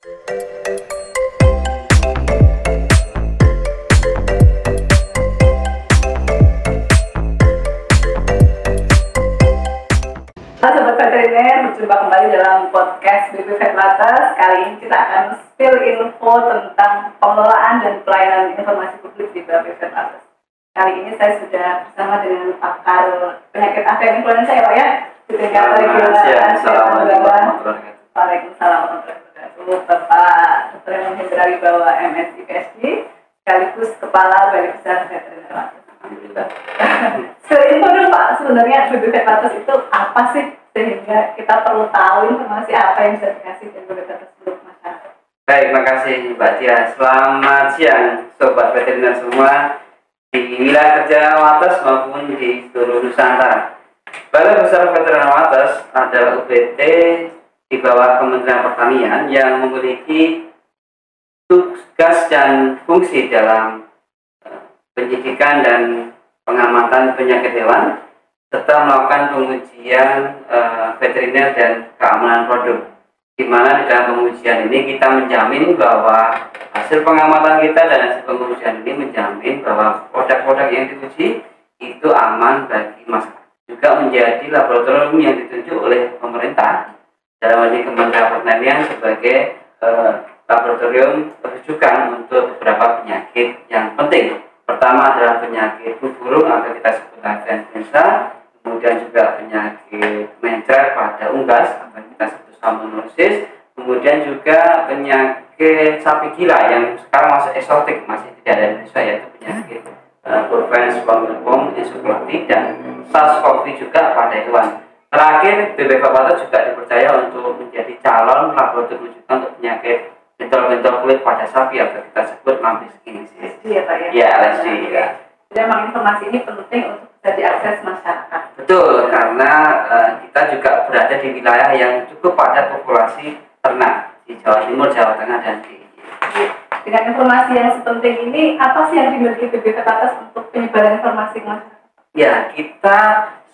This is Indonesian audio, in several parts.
Halo Sobat Veteriner, berjumpa kembali dalam podcast BB Vetlatas. Kali ini kita akan spill info tentang pengelolaan dan pelayanan informasi publik di BB Vetlatas. Kali ini saya sudah bersama dengan pakar penyakit AVM influenza ya Pak ya, di tingkat regional. Waalaikumsalam warahmatullahi wabarakatuh. Bapak Dr. Hendra Wibawa MSc PhD, sekaligus Kepala Balai Besar Veteriner Latas. Alhamdulillah. Info dulu Pak, sebenarnya BB Vetlatas itu apa sih, sehingga kita perlu tahu informasi apa yang bisa dikasih dari BB Vetlatas untuk masyarakat. Baik, makasih Mbak Tia. Selamat siang Sobat Veteriner semua di wilayah kerja Latas maupun di seluruh Nusantara. Balai Besar Veteriner Latas adalah UPT di bawah Kementerian Pertanian yang memiliki tugas dan fungsi dalam penyidikan dan pengamatan penyakit hewan serta melakukan pengujian veteriner dan keamanan produk, di mana di dalam pengujian ini kita menjamin bahwa hasil pengamatan kita dan hasil pengujian ini menjamin bahwa produk-produk yang diuji itu aman bagi masyarakat, juga menjadi laboratorium yang ditunjuk oleh pemerintah dalam hal ini Kementerian Pertanian sebagai laboratorium rujukan untuk beberapa penyakit yang penting. Pertama adalah penyakit flu burung atau kita sebut influenza, kemudian juga penyakit mencret pada unggas atau kita sebut salmonellosis, kemudian juga penyakit sapi gila yang sekarang masih eksotik, masih tidak ada di Indonesia, yaitu penyakit Bovine Swarming Encephalitis dan SARS-CoV juga pada hewan. Terakhir, BB Vetlatas juga dipercaya untuk menjadi calon laboratorium rujukan untuk penyakit bentol-bentol kulit pada sapi atau kita sebut lambeskinesis. LSD ya Pak ya? Ya, LSD ya. Jadi memang informasi ini penting untuk bisa diakses masyarakat. Betul, karena kita juga berada di wilayah yang cukup padat populasi ternak di Jawa Timur, Jawa Tengah, dan di Dengan informasi yang sepenting ini, apa sih yang dimiliki BB Vetlatas untuk penyebaran informasi ke masyarakat? Ya, kita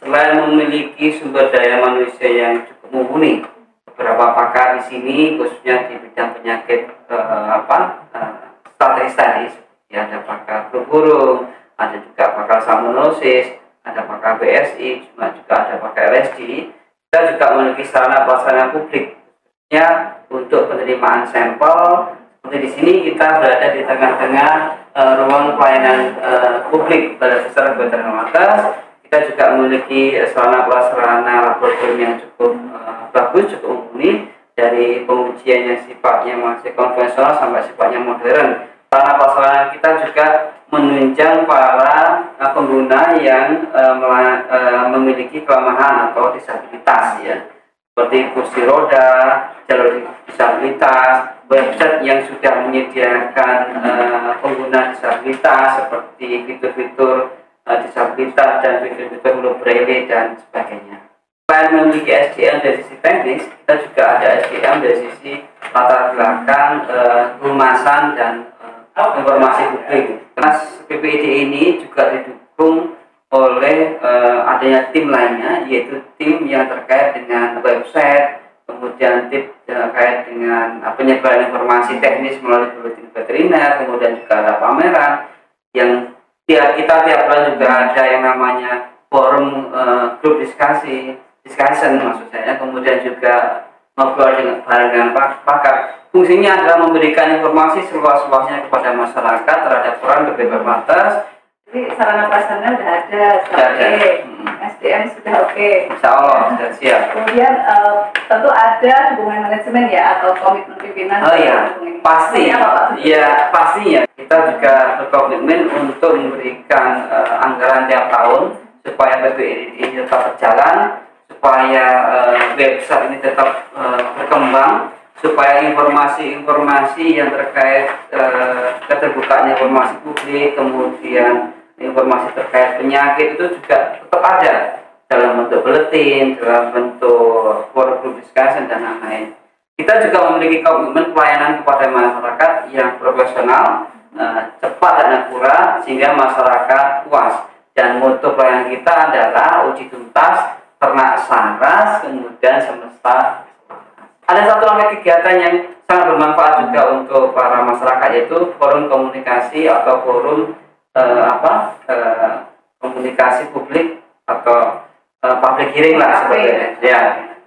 selain memiliki sumber daya manusia yang cukup mumpuni, beberapa pakar di sini khususnya di bidang penyakit statis tadi, ya, ada pakar flu burung, ada juga pakar salmonellosis, ada pakar BSI, juga ada pakar LSD. Kita juga memiliki sarana pelaksana publik, ya, untuk penerimaan sampel. Seperti di sini kita berada di tengah-tengah ruang pelayanan publik Balai Besar Veteriner Latas. Kita juga memiliki sarana prasarana laboratorium yang cukup bagus, cukup mumpuni, dari pengujian yang sifatnya masih konvensional sampai sifatnya modern. Sarana prasarana kita juga menunjang para pengguna yang memiliki kelemahan atau disabilitas, ya, seperti kursi roda, jalur disabilitas, website yang sudah menyediakan pengguna disabilitas seperti fitur-fitur disabilitas dan fitur-fitur huruf braille dan sebagainya. Selain memiliki SDM dari sisi teknis, kita juga ada SDM dari sisi latar belakang humasan dan informasi publik. Karena PPID ini juga didukung oleh adanya tim lainnya, yaitu tim yang terkait dengan website, kemudian tim terkait dengan penyebaran informasi teknis melalui buletin veteriner, kemudian juga ada pameran yang kita tiap bulan juga ada yang namanya forum grup discussion maksud saya, kemudian juga ngobrol dengan pakar. Fungsinya adalah memberikan informasi seluas-luasnya kepada masyarakat terhadap peran BB Vetlatas. Jadi sarana prasarana sudah ada, SDM sudah oke. Insya Allah sudah siap. Kemudian tentu ada hubungan manajemen ya, atau komitmen pimpinan. Oh iya, pasti. Ya pastinya. Kita juga berkomitmen untuk memberikan anggaran tiap tahun supaya PPID ini tetap berjalan, supaya website ini tetap berkembang, supaya informasi-informasi yang terkait keterbukaan informasi publik, kemudian informasi terkait penyakit itu juga tetap ada dalam bentuk buletin, dalam bentuk forum group discussion dan lain-lain. Kita juga memiliki komitmen pelayanan kepada masyarakat yang profesional, cepat dan akurat sehingga masyarakat puas. Dan moto pelayanan kita adalah uji tuntas, ternak saras, kemudian semesta. Ada satu rangkaian kegiatan yang sangat bermanfaat juga untuk para masyarakat, yaitu forum komunikasi atau forum komunikasi publik atau public hearing lah sebetulnya ya,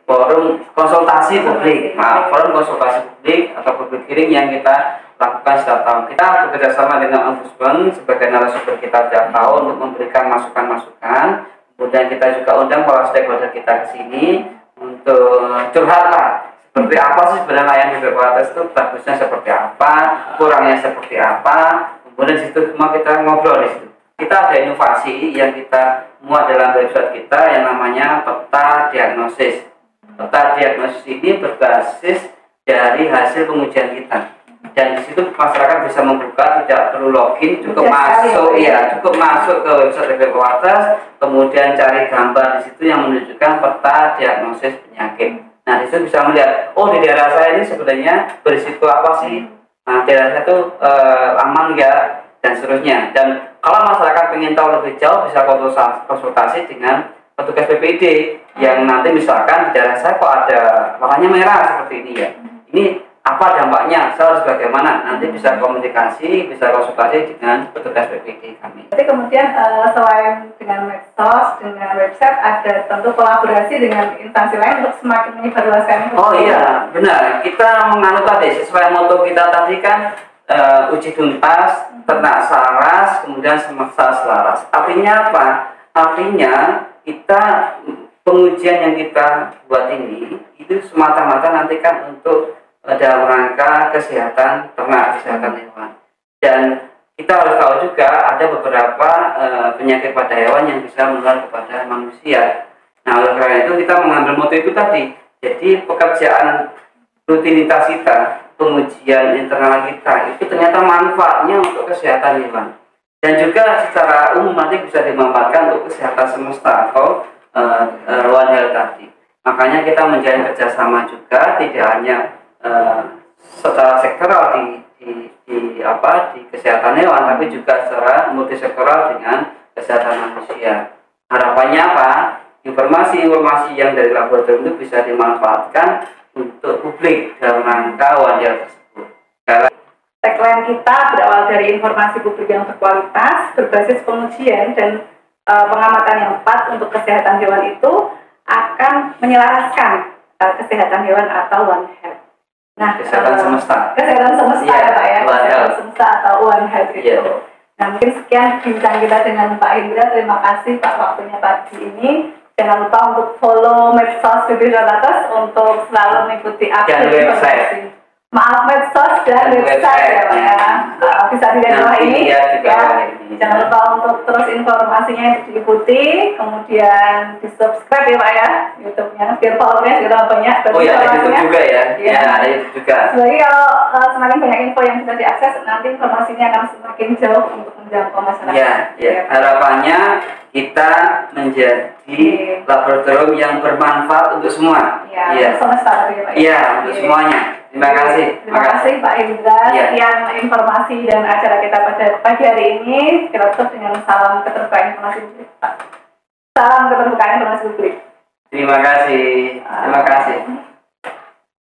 forum konsultasi publik. Nah, forum konsultasi publik atau public hearing yang kita lakukan setiap tahun. Kita bekerjasama dengan Ombudsman sebagai narasumber kita setiap tahun untuk memberikan masukan-masukan. Kemudian kita juga undang para stakeholder kita ke sini untuk curhat lah. Seperti apa sih sebenarnya layanan BPJS itu, bagusnya seperti apa, kurangnya seperti apa. Kemudian di situ semua kita ngobrol di situ. Kita ada inovasi yang kita muat dalam website kita yang namanya peta diagnosis. Peta diagnosis ini berbasis dari hasil pengujian kita. Dan di situ masyarakat bisa membuka, tidak perlu login, cukup masuk cukup masuk ke website BPJS, kemudian cari gambar di situ yang menunjukkan peta diagnosis penyakit. Nah, di situ bisa melihat, oh di daerah saya ini sebenarnya berisiko apa sih? Nah, daerah saya itu aman nggak, dan seterusnya. Dan kalau masyarakat ingin tahu lebih jauh, bisa konsultasi dengan petugas BPID yang nanti misalkan di daerah saya kok ada warnanya merah seperti ini ya. Ini apa dampaknya, saya harus bagaimana, nanti bisa komunikasi, bisa konsultasi dengan petugas BPID kami. Jadi kemudian selain dengan medsos, dengan website, ada tentu kolaborasi dengan instansi lain untuk semakin menyebarluaskan. Oh iya, benar. Kita menganut tadi sesuai moto kita tadi kan, uji tuntas, ternak selaras, kemudian semesta selaras. Artinya apa? Artinya kita pengujian yang kita buat ini itu semata-mata nanti kan untuk dalam rangka kesehatan ternak, kesehatan hewan. Dan kita harus tahu juga ada beberapa penyakit pada hewan yang bisa menular kepada manusia. Nah, oleh karena itu kita mengambil moto itu tadi. Jadi pekerjaan rutinitas kita, pengujian internal kita itu ternyata manfaatnya untuk kesehatan hewan. Dan juga secara umum nanti bisa dimanfaatkan untuk kesehatan semesta atau One Health tadi. Makanya kita menjalin kerjasama juga, tidak hanya secara sektoral di kesehatan hewan, tapi juga secara multisektoral dengan kesehatan manusia. Harapannya apa? Informasi-informasi yang dari laboratorium itu bisa dimanfaatkan untuk publik dalam rangka One Health tersebut. Tagline kita berawal dari informasi publik yang berkualitas, berbasis pengujian dan pengamatan yang tepat untuk kesehatan hewan itu akan menyelaraskan kesehatan hewan atau One Health. Nah, kesehatan semesta. Kesehatan semesta ya Pak ya. Kesehatan semesta atau One Health itu. Yeah. Nah, mungkin sekian bincang kita dengan Pak Hendra. Terima kasih Pak waktunya pagi ini. Jangan lupa untuk follow medsos BPJS untuk selalu mengikuti update informasi. Maaf, medsos dan website ya Pak ya. Bisa dilihat di bawah ini ya. Jangan lupa untuk terus informasinya diikuti, kemudian di subscribe ya Pak ya YouTube-nya, biar followernya juga banyak. Oh ya, ada YouTube juga ya? Ya, ada YouTube juga. Jadi kalau semakin banyak info yang bisa diakses, nanti informasinya akan semakin jauh untuk menjangkau masyarakat. Ya. Harapannya kita menjadi laboratorium yang bermanfaat untuk semua. Untuk semesta tadi Pak. Iya, untuk semuanya. Terima kasih. Terima kasih Pak Indra. Sekian informasi dan acara kita pada pagi hari ini. Kita tutup dengan salam keterbukaan informasi publik, Pak. Salam keterbukaan informasi publik. Terima kasih. Terima kasih.